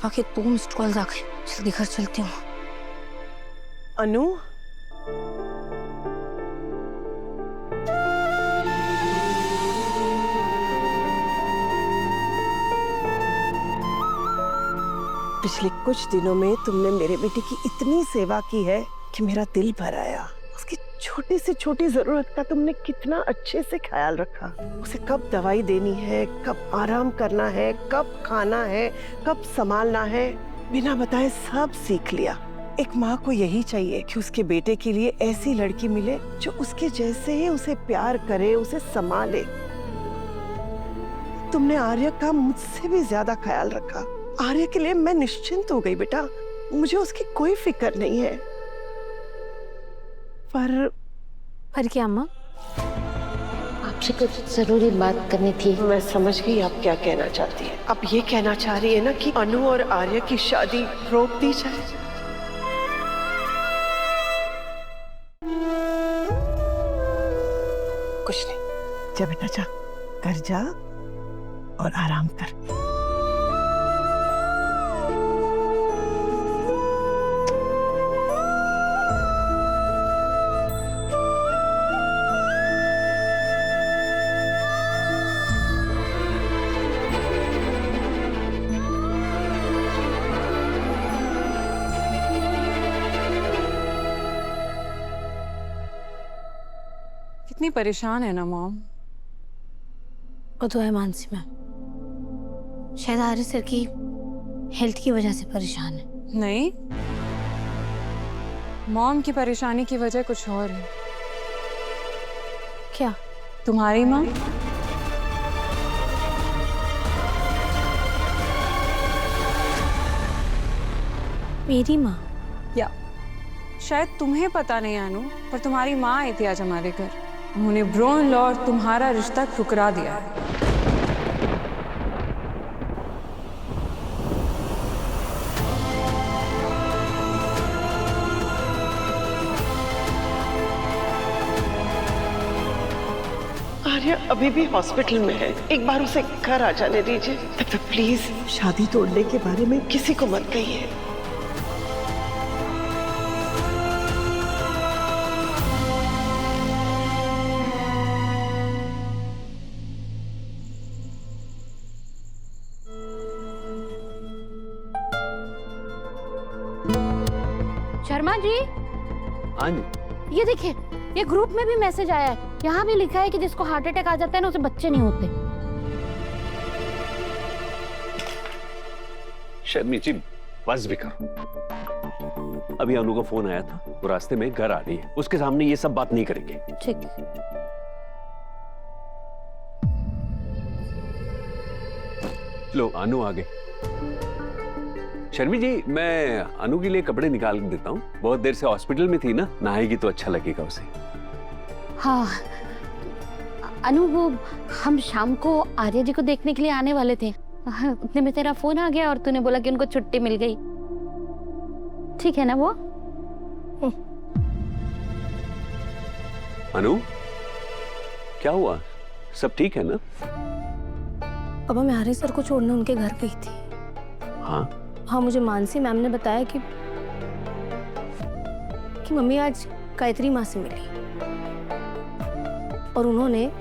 बाकी 2 missed calls आ गए, जल्दी घर चलती हूँ। अनु, पिछले कुछ दिनों में तुमने मेरे बेटे की इतनी सेवा की है कि मेरा दिल भर आया। उसकी छोटी से छोटी जरूरत का तुमने कितना अच्छे से ख्याल रखा। उसे कब दवाई देनी है, कब आराम करना है, कब खाना है, कब संभालना है, बिना बताए सब सीख लिया। एक माँ को यही चाहिए कि उसके बेटे के लिए ऐसी लड़की मिले जो उसके जैसे ही उसे प्यार करे, उसे संभाले। तुमने आर्य का मुझसे भी ज्यादा ख्याल रखा। आर्य के लिए मैं निश्चिंत हो गई बेटा, मुझे उसकी कोई फिक्र नहीं है। पर क्या अम्मा? आपसे कुछ जरूरी बात करनी थी। मैं समझ गई आप क्या कहना चाहती है। आप ये कहना चाह रही है ना कि अनु और आर्य की शादी रोक दी जाए? कुछ नहीं, जा बेटा जा, घर जा और आराम कर। कितनी परेशान है ना मॉम। वो तो है मानसी मैम, शायद आर्य सर की हेल्थ की वजह से परेशान है। नहीं, मॉम की परेशानी की वजह कुछ और है। क्या? तुम्हारी माँ। मेरी माँ? या शायद तुम्हें पता नहीं अनु, पर तुम्हारी माँ आई थी आज हमारे घर। उन्होंने ब्रोन लॉ और तुम्हारा रिश्ता ठुकरा दिया है। आर्य अभी भी हॉस्पिटल में है, एक बार उसे घर आ जाने दीजिए। तब तक प्लीज शादी तोड़ने के बारे में किसी को मत कहिए। शर्मा जी, ये देखिए, ये ग्रुप में भी मैसेज आया है। यहाँ भी लिखा है कि जिसको हार्ट अटैक आ जाता है ना, उसे बच्चे नहीं होते। शर्मी जी बस भी करो। अभी अनु का फोन आया था, वो रास्ते में घर आ रही है, उसके सामने ये सब बात नहीं करेंगे। ठीक। लो अनु आ गई। शर्मी जी, मैं अनु के लिए कपड़े निकाल के देता हूँ। बहुत देर से हॉस्पिटल में थी ना, नहाएगी तो अच्छा लगेगा उसे। हाँ अनु, वो हम शाम को आर्य जी को देखने के लिए आने वाले थे। उतने में तेरा फोन आ गया और तूने बोला कि उनको छुट्टी मिल गई। ठीक है ना वो? अनु, क्या हुआ? सब ठीक है ना? अब मैं आर्य सर को छोड़ने उनके घर गई थी। हाँ हाँ, मुझे मानसी मैम ने बताया कि मम्मी आज गायत्री माँ से मिली और उन्होंने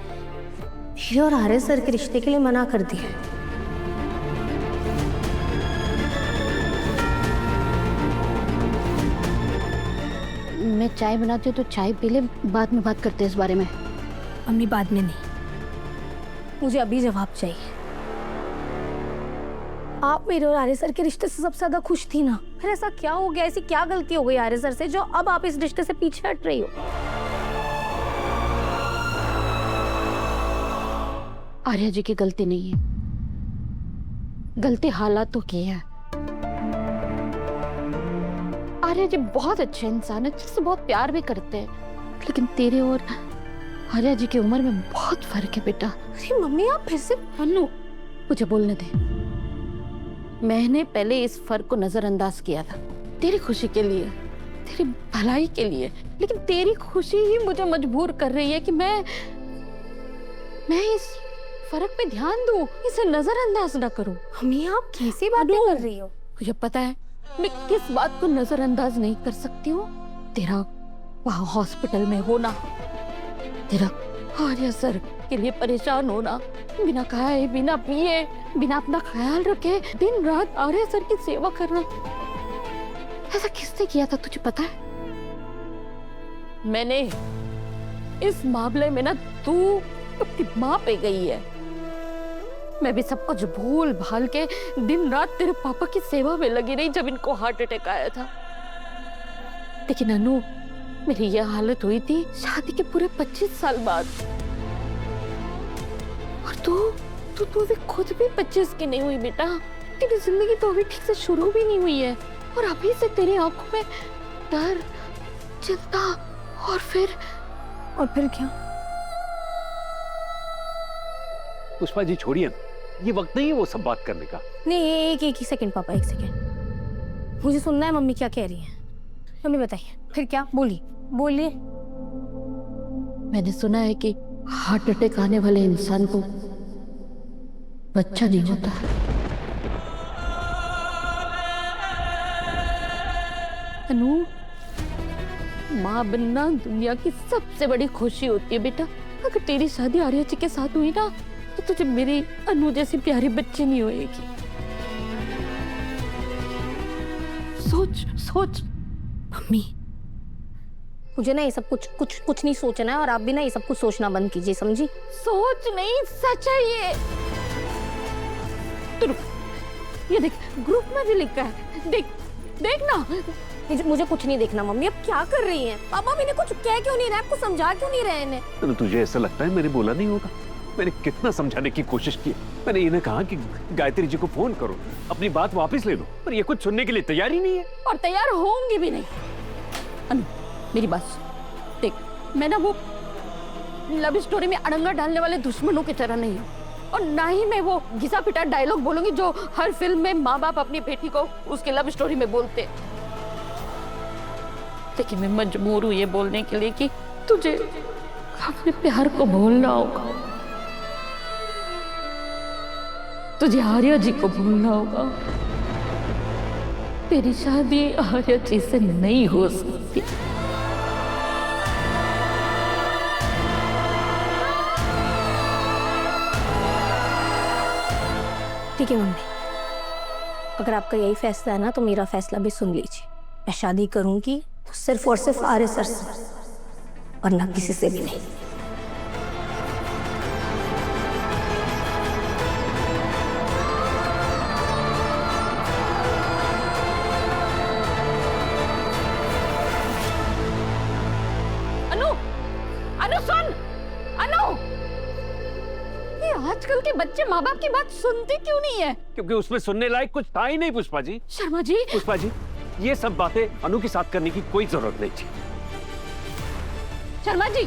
हीरो और आर्य सर के रिश्ते के लिए मना कर दिया। मैं चाय बनाती हूँ तो चाय पी ले, बाद में बात करते हैं इस बारे में। मम्मी बाद में नहीं, मुझे अभी जवाब चाहिए। आप मेरे और आर्य सर के रिश्ते से सबसे ज्यादा खुश थी ना, फिर ऐसा क्या हो गया? ऐसी क्या गलती हो गई आर्य सर से जो अब आप इस रिश्ते से पीछे हट रही हो? आर्या जी की गलती नहीं है, गलती हालातों की है। आर्या जी बहुत अच्छे इंसान है, जिससे बहुत प्यार भी करते हैं, लेकिन तेरे और आर्या जी की उम्र में बहुत फर्क है बेटा। अरे मम्मी, आप फिर से। अनु, मुझे बोलने दे। मैंने पहले इस फर्क को नजरअंदाज किया था, तेरी खुशी के लिए, तेरी भलाई के लिए, लेकिन तेरी खुशी ही मुझे मजबूर कर रही है कि मैं इस फर्क पे ध्यान दूं, इसे नजरअंदाज ना करूं। मम्मी, आप कैसी बातें कर रही हो? तुझे पता है मैं किस बात को नजरअंदाज नहीं कर सकती हूँ? तेरा वहां हॉस्पिटल में होना, तेरा आर्या सर के लिए परेशान होना, बिना खाए बिना पिए बिना अपना ख्याल रखे दिन रात आर्या सर की सेवा करना। ऐसा किसने किया था तुझे पता है? मैंने। इस मामले में ना तू अपनी माँ पे गई है। मैं भी सब कुछ भूल भाल के दिन रात तेरे पापा की सेवा में लगी रही जब इनको हार्ट अटैक आया था। लेकिन अनु, मेरी यह हालत हुई थी शादी के पूरे 25 साल बाद। और तू भी खुद भी 25 की नहीं हुई बेटा। तेरी जिंदगी तो अभी ठीक से शुरू भी नहीं हुई है और अभी से तेरी आंखों में डर, चिंता और फिर क्या? पुष्पा जी छोड़िए ना, ये वक्त नहीं है वो सब बात करने का। नहीं, एक ही सेकंड पापा, एक सेकंड। मुझे सुनना है मम्मी क्या कह रही है। मम्मी बताइए, फिर क्या? बोलिए। मैंने सुना है कि हार्ट अटैक आने वाले इंसान को बच्चा नहीं होता। अनु, माँ बनना दुनिया की सबसे बड़ी खुशी होती है बेटा। अगर तेरी शादी आर्या जी के साथ हुई ना तो तुझे मेरी अनु जैसी प्यारी बच्ची नहीं होएगी। सोच। मम्मी, मुझे ना ये सब कुछ नहीं सोचना है और आप भी ना ये सब कुछ सोचना बंद कीजिए, समझी? सोच नहीं, सच है ये। तो रुक, ये देख ग्रुप में भी लिखा है, देख ना। मुझे कुछ नहीं देखना मम्मी। अब क्या कर रही हैं पापा? मैंने कुछ कह क्यों नहीं रहा? आपको समझा क्यों नहीं रहे हैं? तो तुझे ऐसा लगता है मैंने बोला नहीं होगा? मैंने कितना समझाने की कोशिश की। मैंने इन्हें कहा कि गायत्री जी को फोन करो, अपनी बात वापस ले लो, पर ये कुछ सुनने के लिए तैयार ही नहीं है। और तैयार होंगे भी नहीं। अनु, मेरी बात सुन। देख, मैं ना वो लव स्टोरी में अड़ंगा डालने वाले दुश्मनों की तरह नहीं हूँ और ना ही मैं वो घिसा पिटा डायलॉग बोलूंगी जो हर फिल्म में माँ बाप अपनी बेटी को उसके लव स्टोरी में बोलते। लेकिन मैं मजबूर हूँ ये बोलने के लिए कि तुझे अपने प्यार को भूलना होगा, तुझे आर्या जी को भूलना होगा। तेरी शादी आर्या जी से नहीं हो सकती। ठीक है मम्मी, अगर आपका यही फैसला है ना तो मेरा फैसला भी सुन लीजिए। मैं शादी करूंगी तो सिर्फ और सिर्फ आर्य सर से, वरना किसी से भी नहीं। अनु सुन, अनु, ये आजकल के बच्चे माँ बाप की बात सुनते क्यों नहीं है? क्योंकि उसमें सुनने लायक कुछ था ही नहीं पुष्पा जी। शर्मा जी, पुष्पा जी, ये सब बातें अनु के साथ करने की कोई जरूरत नहीं थी। शर्मा जी,